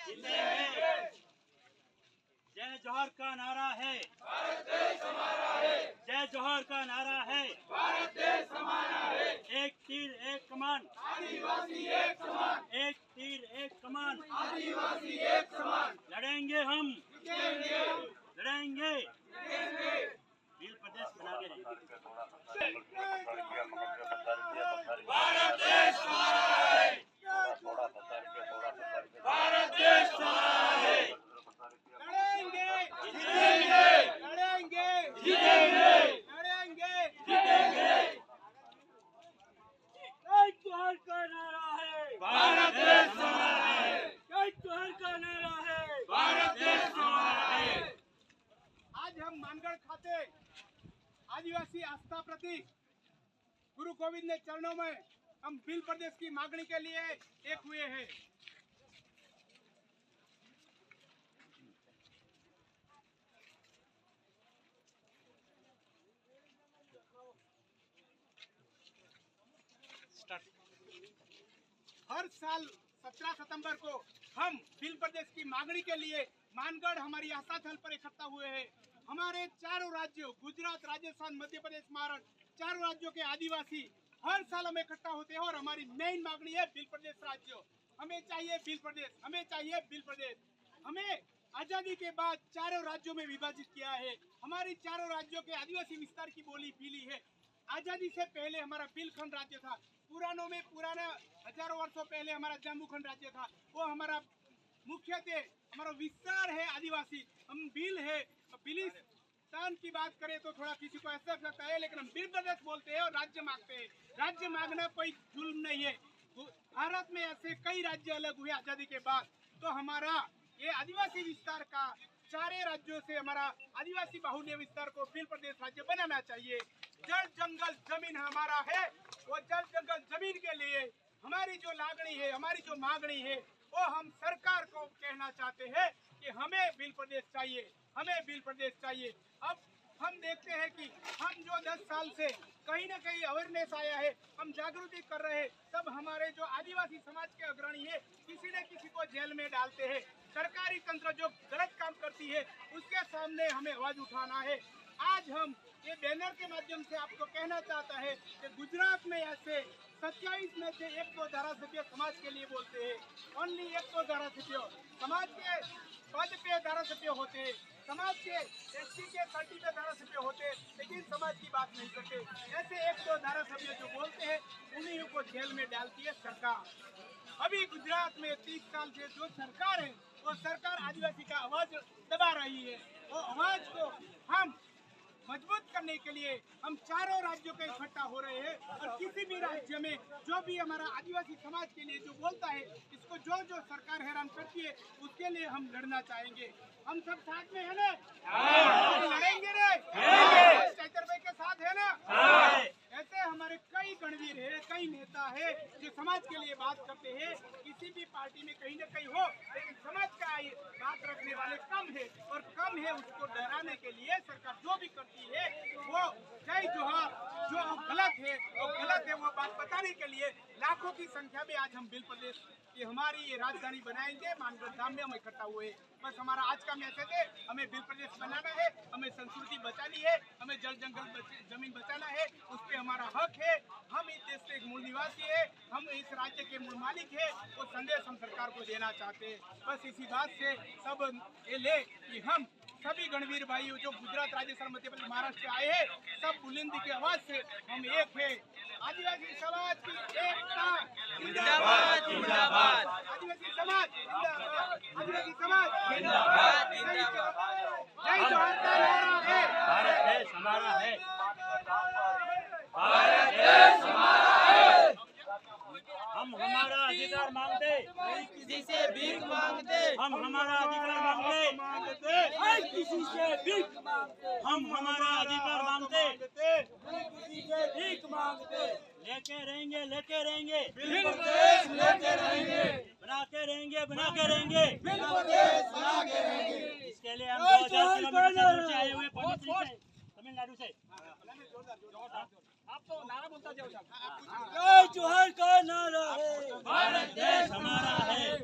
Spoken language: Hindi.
जय जोहर का नारा है, भारत देश हमारा है। जय जोहर का नारा है, भारत देश हमारा है। एक तीर एक कमान, आदिवासी एक समान। एक तीर एक कमान, आदिवासी एक समान। लड़ेंगे हम, लड़ेंगे। भील प्रदेश बना के रहेंगे। भारत देश हमारा है, भारत देश हमारा है। लड़ेंगे, जीतेंगे, लड़ेंगे, जीतेंगे, लड़ेंगे, जीतेंगे। जय जोहर का नारा है, भारत देश हमारा है। जय जोहर का नारा है, भारत देश हमारा है। आज हम मानगढ़ खाते आदिवासी आस्था प्रतीक गुरु गोविंद के चरणों में हम भील प्रदेश की मांगनी के लिए एक हुए हैं। हर साल 17 सितंबर को हम भील प्रदेश की मांगनी के लिए मानगढ़ हमारी आस्था स्थल पर इकट्ठा हुए हैं। हमारे चारों राज्यों गुजरात, राजस्थान, मध्य प्रदेश, महाराष्ट्र, चारों राज्यों के आदिवासी हर साल हम इकट्ठा होते हैं और हमारी मेन मांगनी है भील प्रदेश राज्य। हमें चाहिए भील प्रदेश, हमें चाहिए भील प्रदेश। हमें आजादी के बाद चारों राज्यों में विभाजित किया है। हमारी चारों राज्यों के आदिवासी विस्तार की बोली भीली है। आजादी से पहले हमारा भीलखंड राज्य था। पुरानों में पुराना हजारों वर्षों पहले हमारा जम्मूखंड राज्य था। वो हमारा मुख्यतः हमारा विस्तार है आदिवासी। हम भील है। भीलिस्तान की बात करें तो थोड़ा किसी को ऐसा लगता है, लेकिन हम भील प्रदेश बोलते हैं और राज्य मांगते हैं। राज्य मांगना कोई जुल्म नहीं है। भारत में ऐसे कई राज्य अलग हुए आजादी के बाद, तो हमारा ये आदिवासी विस्तार का चारे राज्यों से हमारा आदिवासी बाहुल्य विस्तार को भील प्रदेश राज्य बनाना चाहिए। जल जंगल जमीन हमारा है, वो जल जंगल जमीन के लिए हमारी जो लागणी है, हमारी जो मांगनी है, वो हम सरकार को कहना चाहते हैं कि हमें भील प्रदेश चाहिए, हमें भील प्रदेश चाहिए। अब हम देखते हैं कि हम जो 10 साल से कहीं ना कहीं अवेयरनेस आया है, हम जागृति कर रहे हैं, तब हमारे जो आदिवासी समाज के अग्रणी है किसी न किसी को जेल में डालते हैं। सरकारी तंत्र जो गलत काम करती है उसके सामने हमें आवाज उठाना है। आज हम ये बैनर के माध्यम से आपको कहना चाहता है कि गुजरात में ऐसे 27 में से 1-2 धारासभ्य समाज के लिए बोलते हैं। ओनली 1-2 धारासभ्य समाज के पद पे धारासभ्य होते हैं, समाज के एसटी के 30 पे धारासभ्य होते हैं, लेकिन समाज की बात नहीं करते। ऐसे 1-2 धारासभ्य जो बोलते हैं उन्हीं को जेल में डालती है सरकार। अभी गुजरात में 30 साल से जो सरकार है वो सरकार आदिवासी का आवाज दबा रही है। वो आवाज को हम मजबूत करने के लिए हम चारों राज्यों के इकट्ठा हो रहे हैं और किसी भी राज्य में जो भी हमारा आदिवासी समाज के लिए जो बोलता है, इसको जो जो सरकार हैरान करती है उसके लिए हम लड़ना चाहेंगे। हम सब साथ में है ना? लड़ेंगे ना? चैतर भाई के साथ है ना? ऐसे हमारे कई गणवीर है, कई नेता है जो समाज के लिए बात करते हैं। किसी भी पार्टी में कहीं न कहीं हो, लेकिन समाज का बात रखने वाले कम है, और कम है उसको डराने के लिए सरकार जो भी करती है वो जय जोहर, जो गलत है वो गलत है, वो बात बताने के लिए लाखों की संख्या में आज हम भील प्रदेश की हमारी ये राजधानी बनाएंगे। मानगढ़ धाम में हम इकट्ठा हुए। बस हमारा आज का मैसेज है, हमें भील प्रदेश बनाना है, हमें संस्कृति बचानी है, हमें जल जंगल जमीन बचाना है, उस पर हमारा हक है। हम इस देश के मूल निवासी है, हम इस राज्य के मूल मालिक है। वो संदेश हम सरकार को देना चाहते हैं। बस इसी बात से सब ये ले कि हम सभी गणवीर भाई जो गुजरात, राजस्थान, मध्य प्रदेश, महाराष्ट्र से आए हैं, सब बुलंदी की आवाज से हम एक है। आदिवासी समाज की एकता जिंदाबाद, जिंदाबाद। आदिवासी समाज जिंदाबाद, आदिवासी समाज जिंदाबाद, जिंदाबाद। जय जोहर का नारा है, भारत देश हमारा है, भारत देश हमारा है। हम हमारा अधिकार मांगते, किसी से भीख मांगते, हम हमारा अधिकार मांगते, किसी से भीख मांगते, हम हमारा अधिकार मांगते, किसी से भीख मांगते। लेके रहेंगे, लेके रहेंगे, भील प्रदेश लेके रहेंगे, बना के रहेंगे, बना के रहेंगे। भील प्रदेश बना के रहेंगे। इसके लिए हम 2000 किलोमीटर दूर से आए हुए पौंडीचेरी से, तमिलनाडु से। आप तो नारा बोलता जाओ साहब। जय जोहर का नारा है, भारत देश हमारा है।